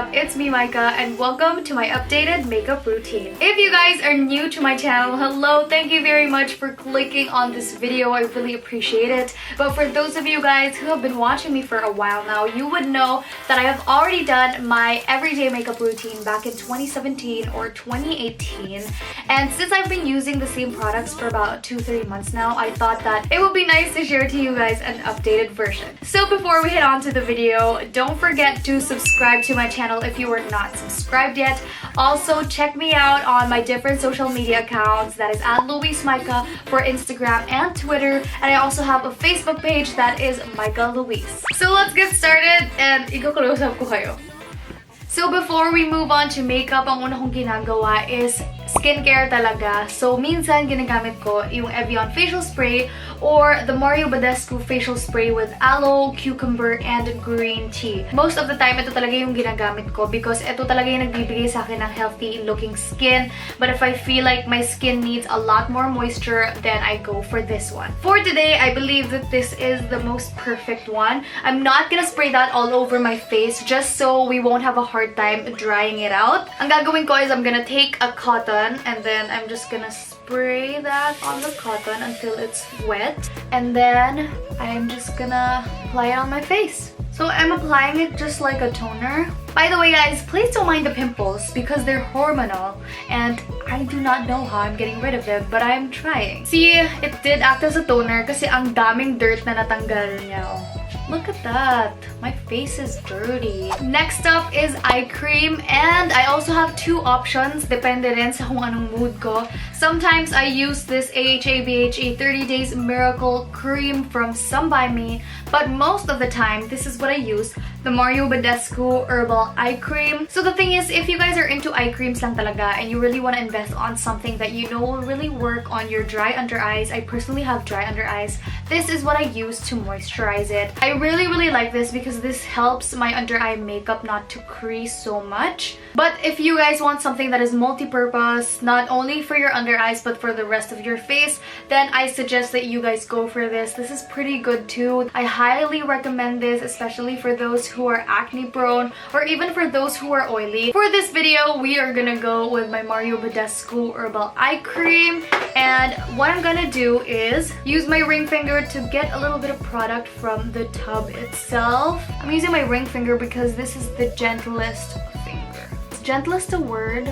up? It's me, Micah, and welcome to my updated makeup routine. If you guys are new to my channel, hello, thank you very much for clicking on this video. I really appreciate it. But for those of you guys who have been watching me for a while now, you would know that I have already done my everyday makeup routine back in 2017 or 2018. And since I've been using the same products for about 2-3 months now, I thought that it would be nice to share to you guys an updated version. So before we head on to the video, don't forget to subscribe to my channel if you are not subscribed yet. Also, check me out on my different social media accounts. That is at LouisseMicah for Instagram and Twitter. And I also have a Facebook page that is Micah Louisse. So let's get started and i-close up ko kayo. So before we move on to makeup, ang una kong ginagawa is skincare talaga. So minsan ginagamit ko yung Evian facial spray or the Badescu facial spray with aloe, cucumber, and green tea. Most of the time, ito talaga yung ginagamit ko because ito talaga yung nagbibigay sa akin ng healthy looking skin. But if I feel like my skin needs a lot more moisture, then I go for this one. For today, I believe that this is the most perfect one. I'm not gonna spray that all over my face just so we won't have a hard time drying it out. Ang gagawin ko is I'm gonna take a cotton and then I'm just gonna spray that on the cotton until it's wet, and then I'm just gonna apply it on my face. So I'm applying it just like a toner. By the way guys, please don't mind the pimples because they're hormonal and I do not know how I'm getting rid of them, but I'm trying. See, it did act as a toner kasi ang daming dirt na natanggal niya. Oh. Look at that. My face is dirty. Next up is eye cream, and I also have two options depende rin sa kung anong mood ko. Sometimes I use this AHA/BHA 30 Days Miracle Cream from Some By Me, but most of the time, this is what I use, the Badescu Herbal Eye Cream. So the thing is, if you guys are into eye creams lang talaga and you really want to invest on something that you know will really work on your dry under eyes, I personally have dry under eyes, this is what I use to moisturize it. I really like this because this helps my under eye makeup not to crease so much. But if you guys want something that is multi-purpose, not only for your under eyes but for the rest of your face, then I suggest that you guys go for this. This is pretty good too. I highly recommend this, especially for those who are acne prone or even for those who are oily. For this video, we are gonna go with my Badescu Herbal Eye Cream, and what I'm gonna do is use my ring finger to get a little bit of product from the tub itself. I'm using my ring finger because this is the gentlest finger. Is gentlest a word?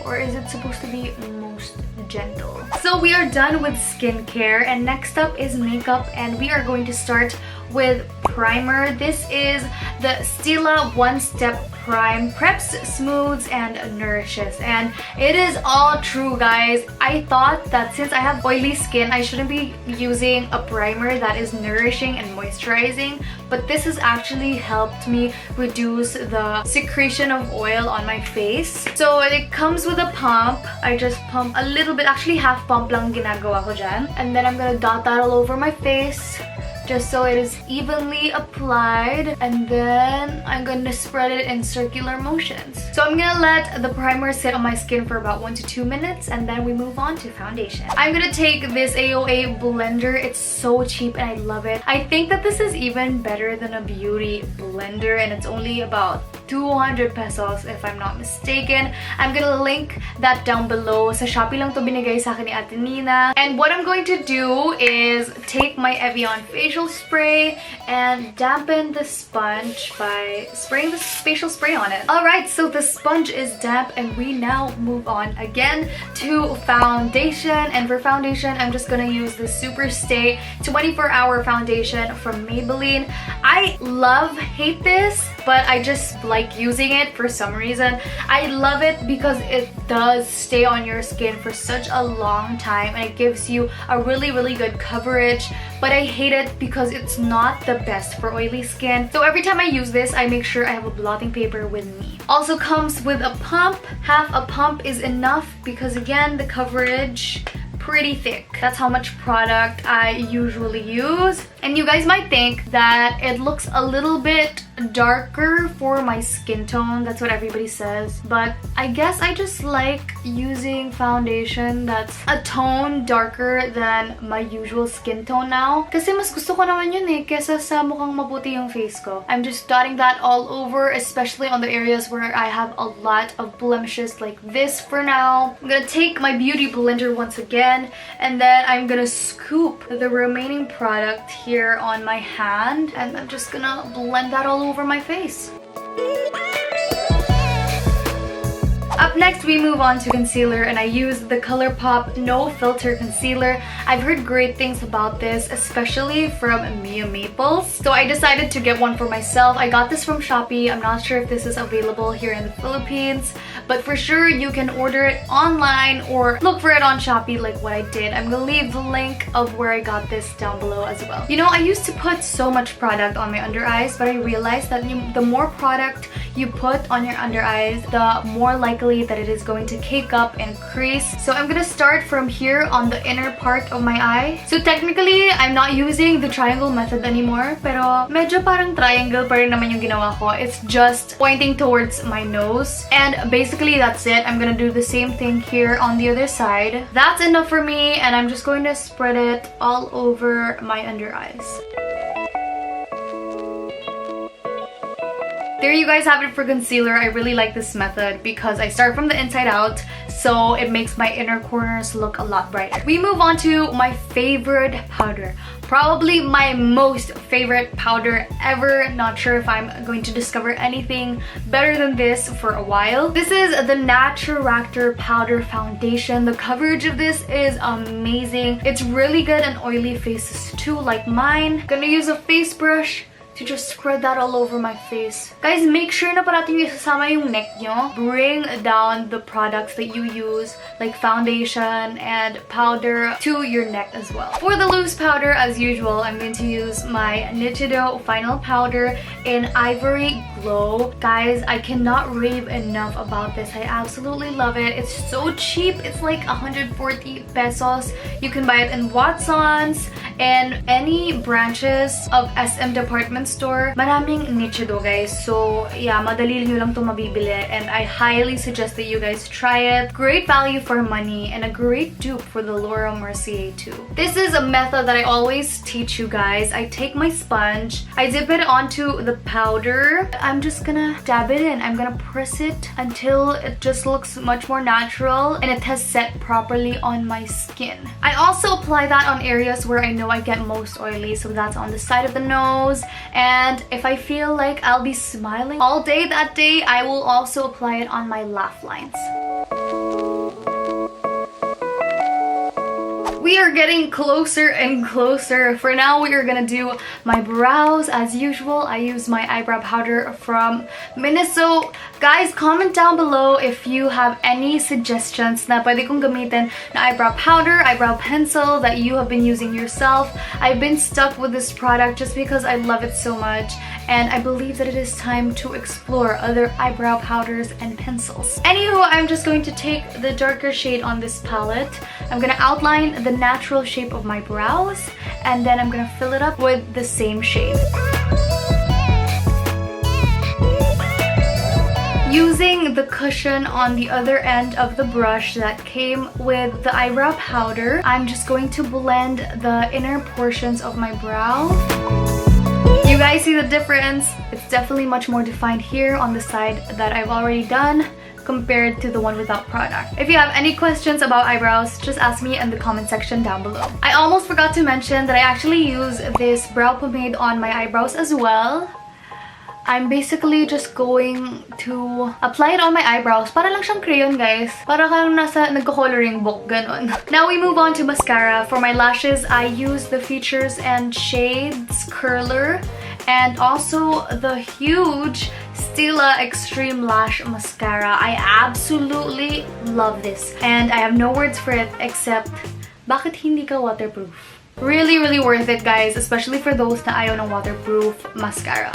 Or is it supposed to be most gentle? So we are done with skincare, and next up is makeup, and we are going to start with primer. This is the Stila One Step Prime. Preps, smooths, and nourishes. And it is all true, guys. I thought that since I have oily skin, I shouldn't be using a primer that is nourishing and moisturizing, but this has actually helped me reduce the secretion of oil on my face. So it comes with a pump. I just pump a little bit, actually half pump lang ginagawa ko dyan. And then I'm gonna dot that all over my face, just so it is evenly applied, and then I'm gonna spread it in circular motions. So I'm gonna let the primer sit on my skin for about 1 to 2 minutes, and then we move on to foundation. I'm gonna take this AOA blender. It's so cheap and I love it. I think that this is even better than a beauty blender, and it's only about 200 pesos if I'm not mistaken. I'm gonna link that down below. Sa Shopee lang to binigay sa akin ni Ate Nina. And what I'm going to do is take my Evian facial spray and dampen the sponge by spraying the facial spray on it. Alright, so the sponge is damp and we now move on again to foundation. And for foundation, I'm just gonna use the Superstay 24-hour foundation from Maybelline. I hate this, but I just like using it for some reason. I love it because it does stay on your skin for such a long time and it gives you a really good coverage, but I hate it because it's not the best for oily skin. So every time I use this, I make sure I have a blotting paper with me. Also comes with a pump. Half a pump is enough because again, the coverage pretty thick. That's how much product I usually use. And you guys might think that it looks a little bit darker for my skin tone. That's what everybody says. But I guess I just like using foundation that's a tone darker than my usual skin tone now. Kasi mas gusto ko naman yun eh, kesa sa mukhang mabuti yung face ko. I'm just dotting that all over, especially on the areas where I have a lot of blemishes like this for now. I'm gonna take my beauty blender once again, and then I'm gonna scoop the remaining product here on my hand, and I'm just gonna blend that all over my face. Up next, we move on to concealer, and I use the ColourPop No Filter Concealer. I've heard great things about this, especially from Mia Maples. So I decided to get one for myself. I got this from Shopee. I'm not sure if this is available here in the Philippines, but for sure you can order it online or look for it on Shopee like what I did. I'm gonna leave the link of where I got this down below as well. You know, I used to put so much product on my under eyes, but I realized that the more product you put on your under eyes, the more likely that it is going to cake up and crease. So I'm gonna start from here on the inner part of my eye. So technically, I'm not using the triangle method anymore, pero medyo parang triangle pa rin naman yung ginawa ko. It's just pointing towards my nose. And basically, that's it. I'm gonna do the same thing here on the other side. That's enough for me, and I'm just going to spread it all over my under eyes. There you guys have it for concealer. I really like this method because I start from the inside out, so it makes my inner corners look a lot brighter. We move on to my favorite powder. Probably my most favorite powder ever. Not sure if I'm going to discover anything better than this for a while. This is the Naturactor Powder Foundation. The coverage of this is amazing. It's really good on oily faces too, like mine. Gonna use a face brush to just spread that all over my face. Guys, make sure na parating yung isasama yung neck nyo. Bring down the products that you use, like foundation and powder, to your neck as well. For the loose powder, as usual, I'm going to use my Nichido Final Powder in Ivory Glow. Guys, I cannot rave enough about this. I absolutely love it. It's so cheap. It's like 140 pesos. You can buy it in Watsons and any branches of SM department store. Maraming Nichido, guys. So yeah, madali nyo lang to mabibili, and I highly suggest that you guys try it. Great value for money and a great dupe for the Laura Mercier too. This is a method that I always teach you guys. I take my sponge, I dip it onto the powder. I'm just gonna dab it in. I'm gonna press it until it just looks much more natural and it has set properly on my skin. I also apply that on areas where I know I get most oily, so that's on the side of the nose. And if I feel like I'll be smiling all day that day, I will also apply it on my laugh lines. We are getting closer and closer. For now, we are gonna do my brows as usual. I use my eyebrow powder from Miniso. Guys, comment down below if you have any suggestions na pwede kong gamitin na eyebrow powder, eyebrow pencil that you have been using yourself. I've been stuck with this product just because I love it so much, and I believe that it is time to explore other eyebrow powders and pencils. Anywho, I'm just going to take the darker shade on this palette. I'm gonna outline the natural shape of my brows, and then I'm gonna fill it up with the same shade. Using the cushion on the other end of the brush that came with the eyebrow powder, I'm just going to blend the inner portions of my brow. You guys see the difference? It's definitely much more defined here on the side that I've already done compared to the one without product. If you have any questions about eyebrows, just ask me in the comment section down below. I almost forgot to mention that I actually use this brow pomade on my eyebrows as well. I'm basically just going to apply it on my eyebrows. Para lang siyang crayon, guys. Para kang nasa nagko-coloring book, ganon. Now we move on to mascara. For my lashes, I use the Features and Shades Curler and also the huge Stila Extreme Lash Mascara. I absolutely love this, and I have no words for it except, bakit hindi ka waterproof? Really, really worth it, guys, especially for those na ayaw ng waterproof mascara.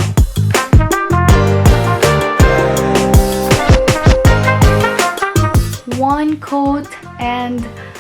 One coat and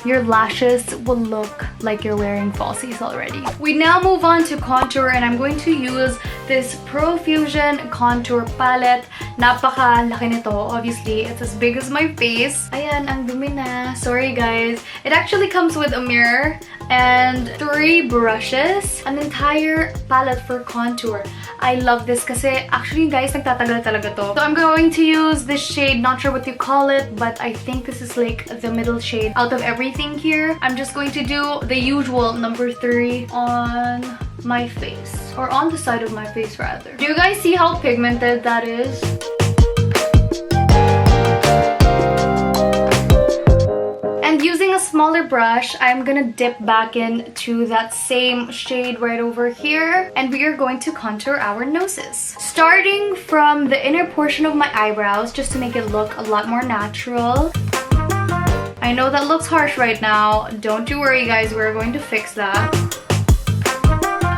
your lashes will look like you're wearing falsies already. We now move on to contour, and I'm going to use this Profusion contour palette. Napaka-laki nito. Obviously, it's as big as my face. Ayan, ang dumi na. Sorry guys. It actually comes with a mirror and 3 brushes. An entire palette for contour. I love this kasi actually guys, nagtatagal talaga to. So I'm going to use this shade, not sure what you call it, but I think this is like the middle shade out of everything here. I'm just going to do the usual number 3 on my face, or on the side of my face rather. Do you guys see how pigmented that is? And using a smaller brush, I'm gonna dip back into that same shade right over here, and we are going to contour our noses. Starting from the inner portion of my eyebrows, just to make it look a lot more natural. I know that looks harsh right now. Don't you worry guys, we're going to fix that.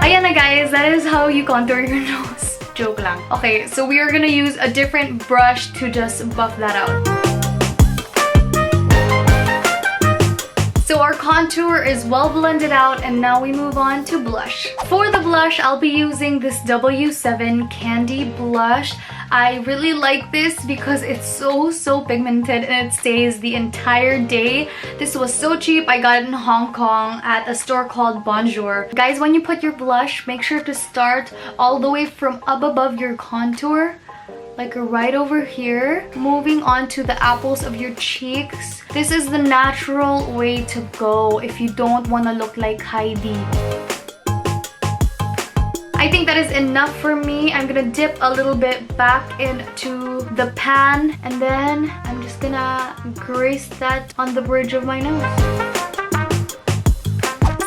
Ayan na guys, that is how you contour your nose. Joke lang. Okay, so we are gonna use a different brush to just buff that out. So our contour is well blended out, and now we move on to blush. For the blush, I'll be using this W7 Candy Blush. I really like this because it's so pigmented and it stays the entire day. This was so cheap. I got it in Hong Kong at a store called Bonjour. Guys, when you put your blush, make sure to start all the way from up above your contour, like right over here, moving on to the apples of your cheeks. This is the natural way to go if you don't want to look like Heidi. I think that is enough for me. I'm gonna dip a little bit back into the pan, and then I'm just gonna grace that on the bridge of my nose.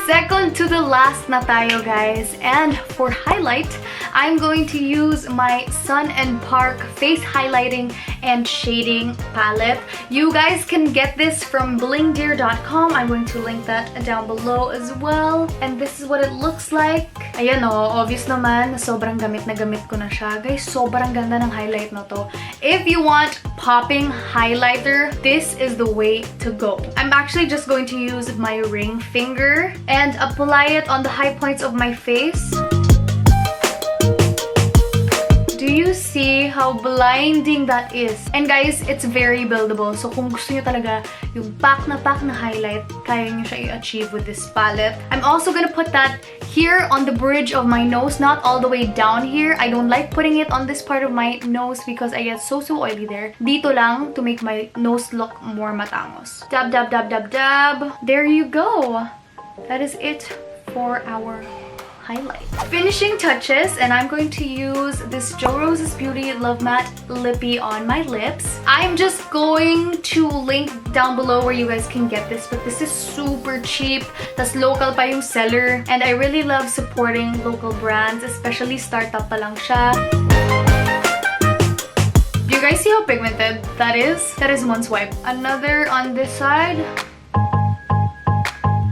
Second to the last na tayo guys, and for highlight, I'm going to use my Sun and Park Face Highlighting and Shading Palette. You guys can get this from blingdeer.com. I'm going to link that down below as well. And this is what it looks like. Ayan o, obvious naman, sobrang gamit na gamit ko na siya. Guys, sobrang ganda ng highlight na to. If you want popping highlighter, this is the way to go. I'm actually just going to use my ring finger and apply it on the high points of my face. Do you see how blinding that is? And guys, it's very buildable. So kung gusto nyo talaga yung pack na highlight, kaya nyo siya i-achieve with this palette. I'm also gonna put that here on the bridge of my nose, not all the way down here. I don't like putting it on this part of my nose because I get so oily there. Dito lang to make my nose look more matangos. Dab, dab, dab, dab, dab. There you go. That is it for our highlight. Finishing touches, and I'm going to use this Joroses Beauty Love Matte Lippie on my lips. I'm just going to link down below where you guys can get this, but this is super cheap. Tas local pa yung seller, and I really love supporting local brands, especially startup pa lang siya. Do you guys see how pigmented that is? That is one swipe. Another on this side.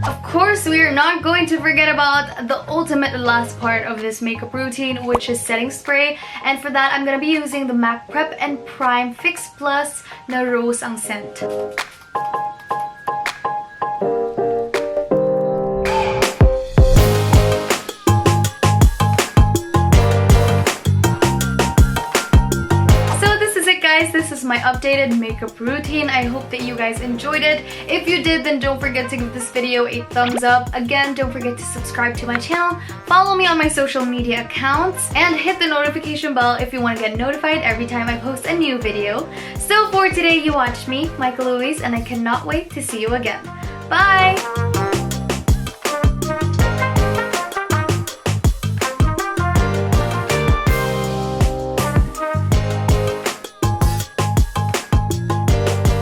Of course, we are not going to forget about the ultimate last part of this makeup routine, which is setting spray. And for that, I'm gonna be using the MAC Prep and Prime Fix Plus na Rose ang scent. This is my updated makeup routine. I hope that you guys enjoyed it. If you did, then don't forget to give this video a thumbs up. Again, don't forget to subscribe to my channel, follow me on my social media accounts, and hit the notification bell if you want to get notified every time I post a new video. So for today, you watched me, Micah Louisse, and I cannot wait to see you again. Bye!